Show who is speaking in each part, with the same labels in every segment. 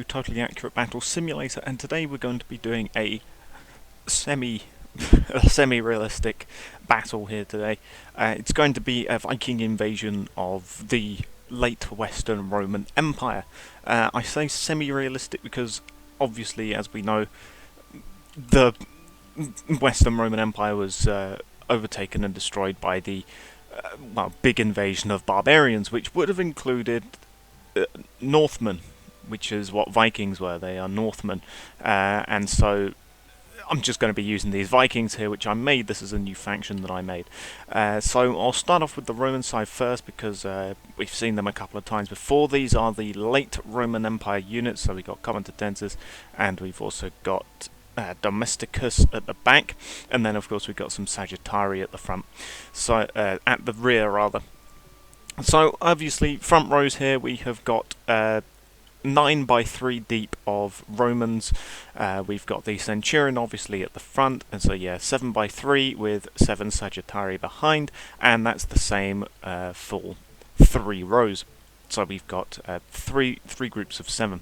Speaker 1: Totally Accurate Battle Simulator, and today we're going to be doing a semi semi-realistic battle here today. It's going to be a Viking invasion of the late Western Roman Empire. I say semi-realistic because obviously, as we know, the Western Roman Empire was overtaken and destroyed by the big invasion of barbarians, which would have included Northmen, which is what Vikings were. They are Northmen, and so I'm just going to be using these Vikings here, which I made. This is a new faction that I made. So I'll start off with the Roman side first because we've seen them a couple of times before. These are the late Roman Empire units, so we've got Comitatenses, and we've also got Domesticus at the back, and then of course we've got some Sagittari at the front, so at the rear rather. So obviously, front rows here we have got 9 by 3 deep of Romans. We've got the Centurion obviously at the front, and so yeah, 7 by 3 with 7 Sagittari behind, and that's the same for 3 rows. So we've got three groups of 7.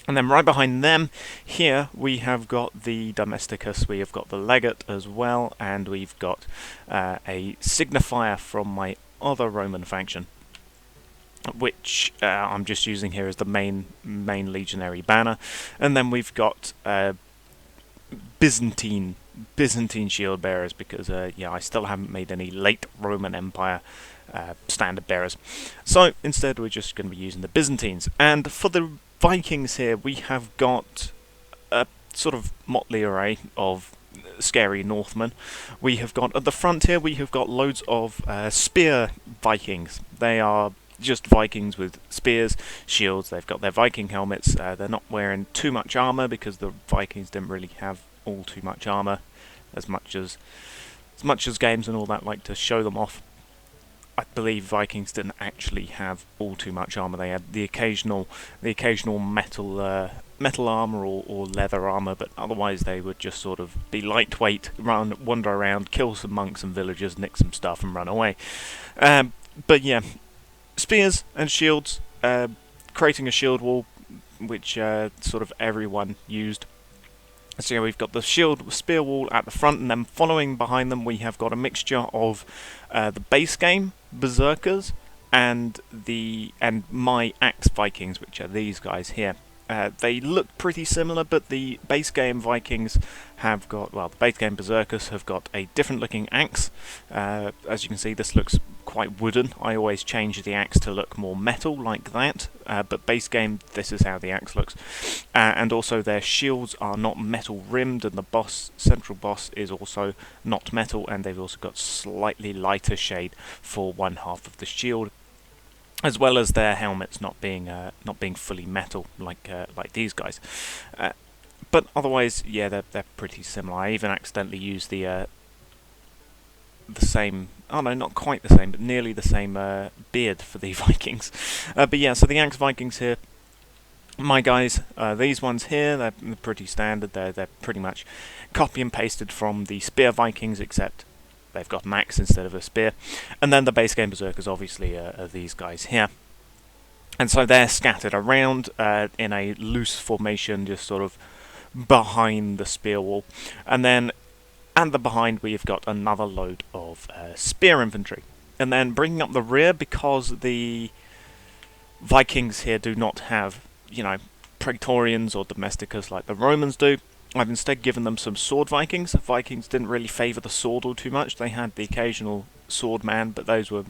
Speaker 1: And then right behind them, here we have got the Domesticus, we have got the Legate as well, and we've got a Signifier from my other Roman faction, which I'm just using here as the main legionary banner. And then we've got Byzantine shield bearers because yeah, I still haven't made any late Roman Empire standard bearers. So instead we're just going to be using the Byzantines. And for the Vikings here, we have got a sort of motley array of scary Northmen. We have got at the front here, we have got loads of spear Vikings. They are just Vikings with spears, shields. They've got their Viking helmets. They're not wearing too much armor because the Vikings didn't really have all too much armor, as much as games and all that like to show them off. I believe Vikings didn't actually have all too much armor. They had the occasional metal armor or leather armor, but otherwise they would just sort of be lightweight, wander around, kill some monks and villagers, nick some stuff, and run away. But yeah, spears and shields, creating a shield wall, which sort of everyone used. So yeah, we've got the spear wall at the front, and then following behind them we have got a mixture of the base game Berserkers and my Axe Vikings, which are these guys here. They look pretty similar, but the base game Vikings have got, well, the base game Berserkers have got a different looking axe. As you can see, this looks quite wooden. I always change the axe to look more metal like that, but base game, this is how the axe looks. And also their shields are not metal rimmed, and the central boss is also not metal, and they've also got slightly lighter shade for one half of the shield, as well as their helmets not being fully metal like these guys. But otherwise, yeah, they're pretty similar. I even accidentally used the same, oh no, not quite the same, but nearly the same beard for the Vikings. But yeah, so the Axe Vikings here, my guys, these ones here, they're pretty standard. They're pretty much copy and pasted from the Spear Vikings, except they've got an axe instead of a spear. And then the base game Berserkers obviously are these guys here. And so they're scattered around in a loose formation, just sort of behind the spear wall. And then at the behind we've got another load of spear infantry. And then bringing up the rear, because the Vikings here do not have, you know, Praetorians or Domesticus like the Romans do, I've instead given them some sword Vikings. Vikings didn't really favour the sword all too much. They had the occasional sword man, but those were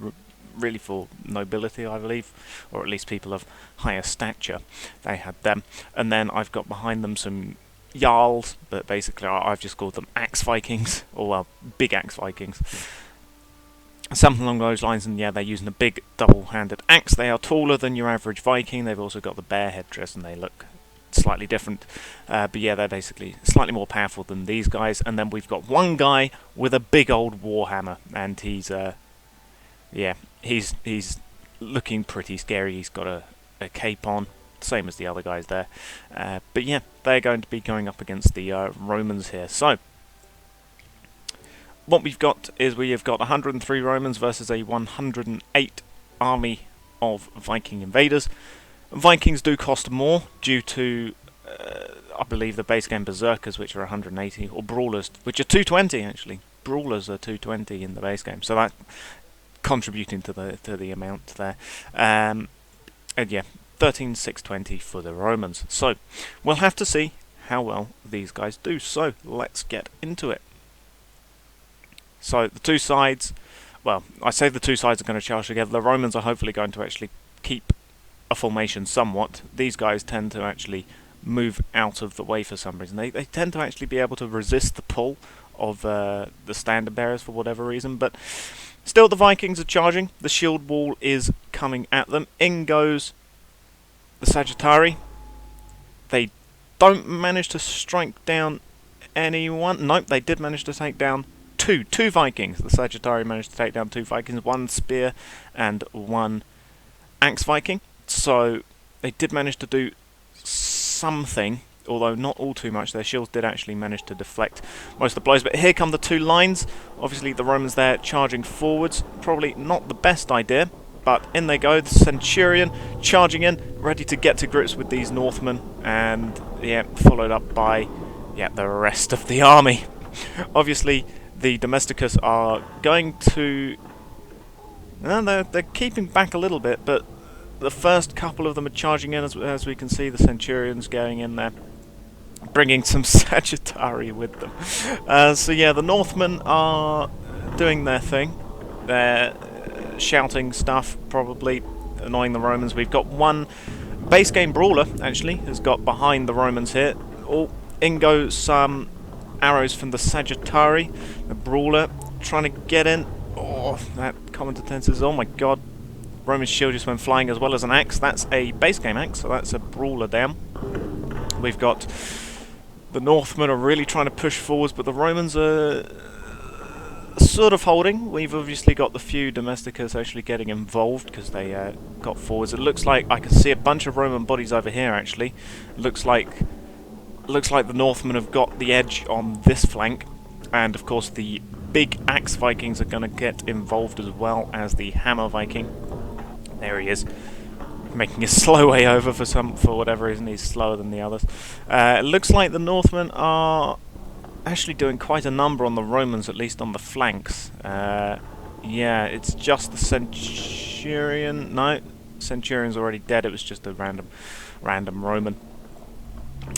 Speaker 1: really for nobility, I believe, or at least people of higher stature. They had them. And then I've got behind them some Jarls, but basically I've just called them Axe Vikings, or well, Big Axe Vikings. Something along those lines, and yeah, they're using a big double-handed axe. They are taller than your average Viking. They've also got the bear headdress, and they look slightly different, but yeah, they're basically slightly more powerful than these guys. And then we've got one guy with a big old warhammer, and he's yeah, he's looking pretty scary. He's got a cape on, same as the other guys there, but yeah, they're going to be going up against the Romans here. So what we've got is we have got 103 Romans versus a 108 army of Viking invaders. Vikings do cost more due to, I believe, the base game Berserkers, which are 180, or Brawlers, which are 220 actually. Brawlers are 220 in the base game, so that contributing to the amount there. And yeah, 13,620 for the Romans. So we'll have to see how well these guys do. So let's get into it. So the two sides, well, I say the two sides are going to charge together. The Romans are hopefully going to actually keep a formation somewhat. These guys tend to actually move out of the way for some reason. They tend to actually be able to resist the pull of the standard bearers for whatever reason, but still the Vikings are charging. The shield wall is coming at them. In goes the Sagittari. They don't manage to strike down anyone. Nope, they did manage to take down two Vikings. The Sagittari managed to take down 2 Vikings, 1 spear and 1 axe Viking. So they did manage to do something, although not all too much. Their shields did actually manage to deflect most of the blows. But here come the 2 lines. Obviously the Romans there charging forwards. Probably not the best idea, but in they go. The Centurion charging in, ready to get to grips with these Northmen. And yeah, followed up by the rest of the army. Obviously the Domesticus are going to... they're keeping back a little bit, but the first couple of them are charging in, as we can see. The Centurions going in there, bringing some Sagittari with them. So yeah, the Northmen are doing their thing. They're shouting stuff, probably annoying the Romans. We've got 1 base game Brawler, actually, has got behind the Romans here. Oh, in go some arrows from the Sagittari. The Brawler trying to get in. Oh, that common defenses. Oh my god. Roman shield just went flying, as well as an axe. That's a base game axe, so that's a Brawler down. We've got the Northmen are really trying to push forwards, but the Romans are sort of holding. We've obviously got the few Domesticus actually getting involved because they got forwards. It looks like I can see a bunch of Roman bodies over here actually. Looks like the Northmen have got the edge on this flank, and of course the big axe Vikings are going to get involved, as well as the hammer Viking. There he is, making a slow way over for whatever reason. He's slower than the others. It looks like the Northmen are actually doing quite a number on the Romans, at least on the flanks. Yeah, it's just the Centurion. No, Centurion's already dead. It was just a random Roman.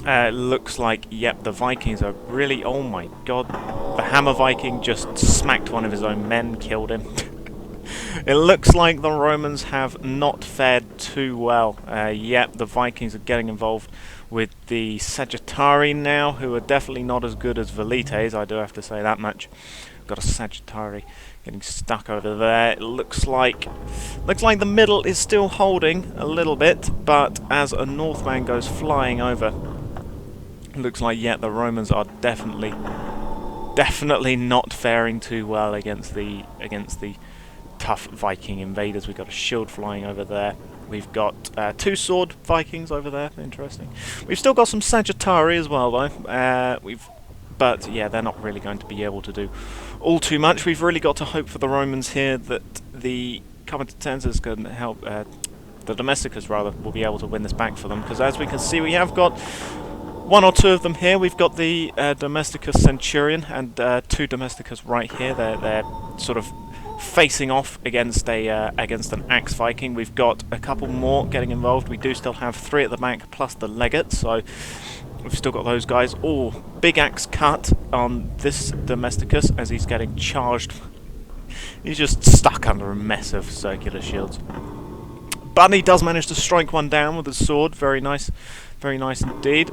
Speaker 1: It looks like, yep, the Vikings are really... Oh my god. The hammer Viking just smacked one of his own men, killed him. It looks like the Romans have not fared too well. Yep, the Vikings are getting involved with the Sagittari now, who are definitely not as good as Velites, I do have to say that much. Got a Sagittari getting stuck over there. It looks like the middle is still holding a little bit, but as a Northman goes flying over, it looks like, yeah, the Romans are definitely not faring too well against the tough Viking invaders. We've got a shield flying over there. We've got 2 sword Vikings over there. Interesting. We've still got some Sagittari as well, though. But yeah, they're not really going to be able to do all too much. We've really got to hope for the Romans here that the Comitatenses can help. The Domesticus, rather, will be able to win this back for them, because as we can see, we have got 1 or 2 of them here. We've got the Domesticus Centurion and 2 Domesticus right here. They're sort of facing off against an axe Viking. We've got a couple more getting involved. We do still have 3 at the back plus the legate, so we've still got those guys. Oh, big axe cut on this Domesticus as he's getting charged. He's just stuck under a mess of circular shields. But he does manage to strike one down with his sword. Very nice indeed.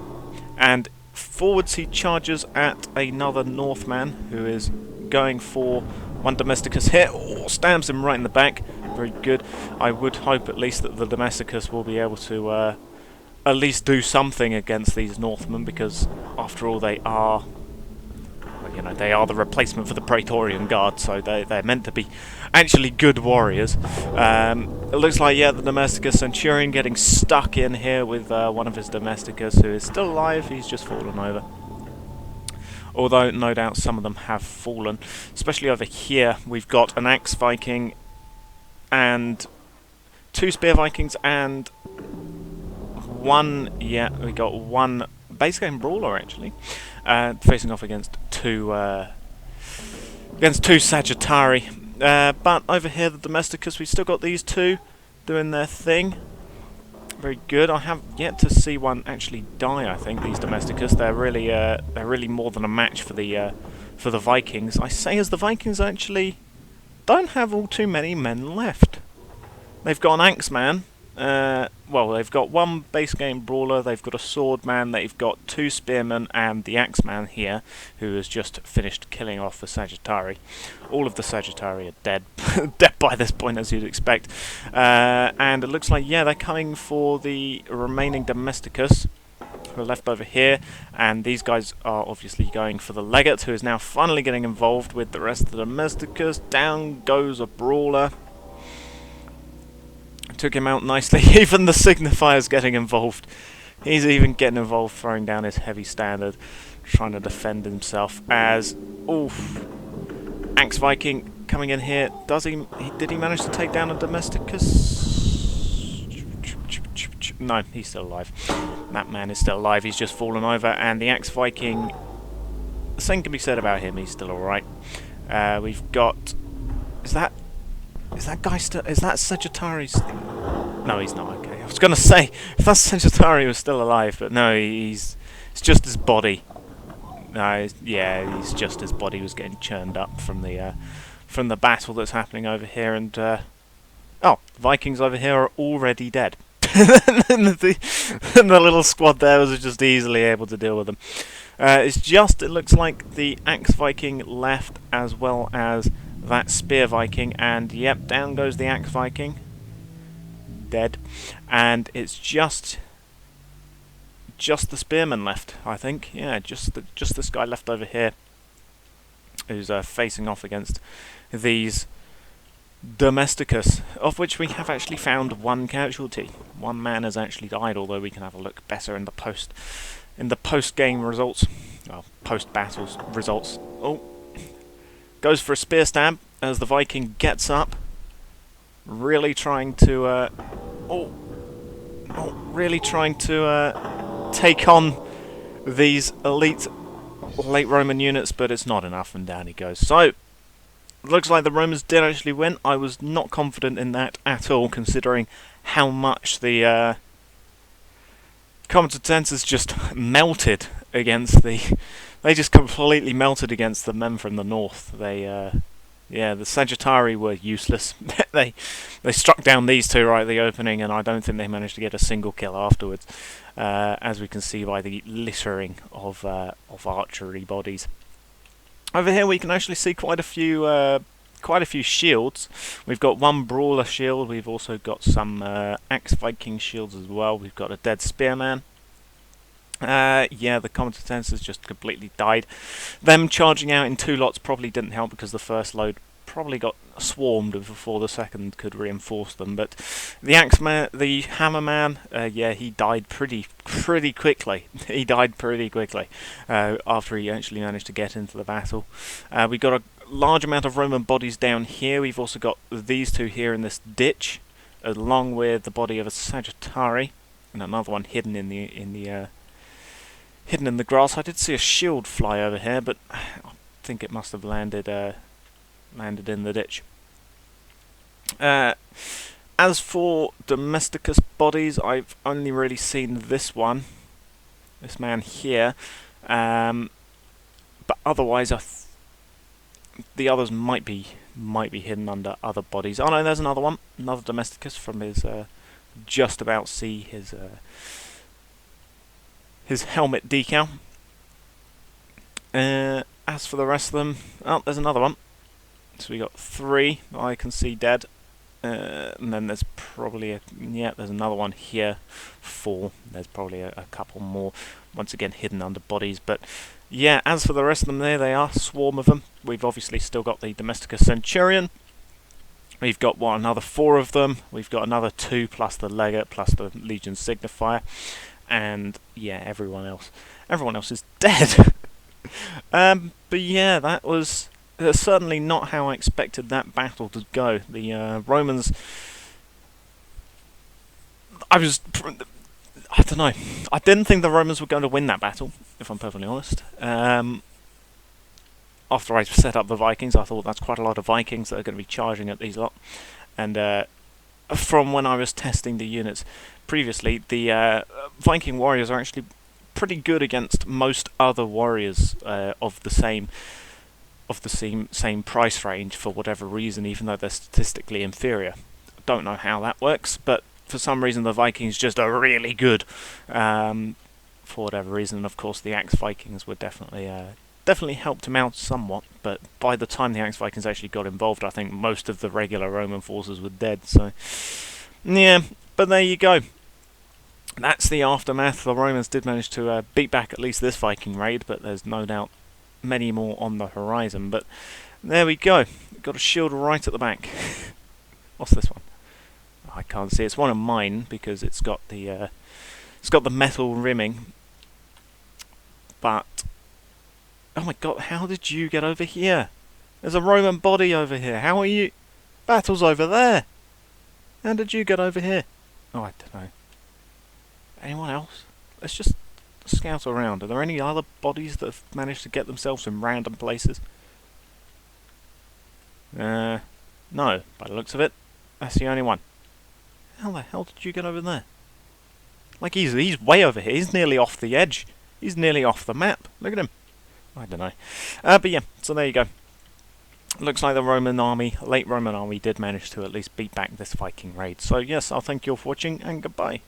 Speaker 1: And forwards he charges at another Northman who is going for 1 Domesticus here. Oh, stabs him right in the back. Very good. I would hope at least that the Domesticus will be able to at least do something against these Northmen, because after all they are, well, you know, they are the replacement for the Praetorian Guard, so they're meant to be actually good warriors. It looks like, yeah, the Domesticus Centurion getting stuck in here with 1 of his Domesticus, who is still alive. He's just fallen over. Although, no doubt, some of them have fallen. Especially over here, we've got an Axe Viking and 2 Spear Vikings and one. Yeah, we got one base game brawler actually, facing off against two Sagittari. But over here, the Domesticus, we've still got these two doing their thing. Very good. I have yet to see one actually die. I think these Domesticus, they're really more than a match for the Vikings. I say as the Vikings actually don't have all too many men left. They've got an Axeman. Well, they've got one base game brawler, they've got a swordman, they've got two spearmen, and the Axeman here, who has just finished killing off the Sagittari. All of the Sagittari are dead, dead by this point, as you'd expect. And it looks like, yeah, they're coming for the remaining Domesticus, who are left over here, and these guys are obviously going for the Legate, who is now finally getting involved with the rest of the Domesticus. Down goes a brawler. Took him out nicely. Even the Signifier's getting involved. He's even getting involved, throwing down his heavy standard, trying to defend himself. As oof, Axe Viking coming in here. Did he manage to take down a Domesticus? No, he's still alive. That man is still alive. He's just fallen over, and the Axe Viking. The same can be said about him. He's still all right. We've got. Is that guy still? Is that Sagittarius? No, he's not. Okay, I was gonna say if that Sagittari was still alive, but no, it's just his body. No, yeah, he's just his body was getting churned up from the battle that's happening over here, and oh, the Vikings over here are already dead. and the little squad there was just easily able to deal with them. It looks like the Axe Viking left, as well as that Spear Viking, and yep, down goes the Axe Viking, dead, and it's just the Spearman left, I think. Yeah, just this guy left over here, who's facing off against these Domesticus, of which we have actually found one casualty. One man has actually died, although we can have a look better in the post-game results, well, post-battles results. Oh. Goes for a spear stab as the Viking gets up, really trying to take on these elite late Roman units, but it's not enough, and down he goes. So looks like the Romans did actually win. I was not confident in that at all, considering how much the Comitatenses just melted against the. They just completely melted against the men from the north. Yeah, the Sagittari were useless. they struck down these two right at the opening, and I don't think they managed to get a single kill afterwards, as we can see by the littering of archery bodies. Over here we can actually see quite a few shields. We've got one brawler shield. We've also got some Axe Viking shields as well. We've got a dead spearman. Yeah, the Comitatenses just completely died. Them charging out in two lots probably didn't help, because the first load probably got swarmed before the second could reinforce them. But the Hammerman, yeah, he died pretty quickly. He died pretty quickly after he actually managed to get into the battle. We got a large amount of Roman bodies down here. We've also got these two here in this ditch, along with the body of a Sagittari, and another one hidden in the grass. I did see a shield fly over here, but I think it must have landed in the ditch. As for Domesticus bodies, I've only really seen this one, this man here, but otherwise the others might be hidden under other bodies. Oh no, there's another one, another Domesticus from his just about see his helmet decal. As for the rest of them, oh, there's another one. So we got three I can see dead, and then there's probably there's another one here, four. There's probably a couple more, once again hidden under bodies. But yeah, as for the rest of them, there they are, swarm of them. We've obviously still got the Domesticus Centurion. We've got another four of them. We've got another two plus the Legate plus the Legion Signifier. And yeah, everyone else is dead. But yeah, that was certainly not how I expected that battle to go. The Romans, I don't know. I didn't think the Romans were going to win that battle, if I'm perfectly honest. After I set up the Vikings, I thought that's quite a lot of Vikings that are going to be charging at these lot. And from when I was testing the units previously, the Viking warriors are actually pretty good against most other warriors of the same price range for whatever reason, even though they're statistically inferior. I don't know how that works, but for some reason the Vikings just are really good for whatever reason. And of course the Axe Vikings were definitely helped him out somewhat, but by the time the Axe Vikings actually got involved, I think most of the regular Roman forces were dead. So yeah, but there you go. That's the aftermath. The Romans did manage to beat back at least this Viking raid, but there's no doubt many more on the horizon. But there we go. Got a shield right at the back. What's this one? I can't see. It's one of mine because it's got the metal rimming. But oh my god, how did you get over here? There's a Roman body over here. How are you? Battle's over there. How did you get over here? Oh, I don't know. Anyone else? Let's just scout around. Are there any other bodies that have managed to get themselves in random places? No, by the looks of it, that's the only one. How the hell did you get over there? Like he's way over here. He's nearly off the edge. He's nearly off the map. Look at him. I don't know. But yeah, so there you go. Looks like the late Roman army did manage to at least beat back this Viking raid. So yes, I'll thank you all for watching, and goodbye.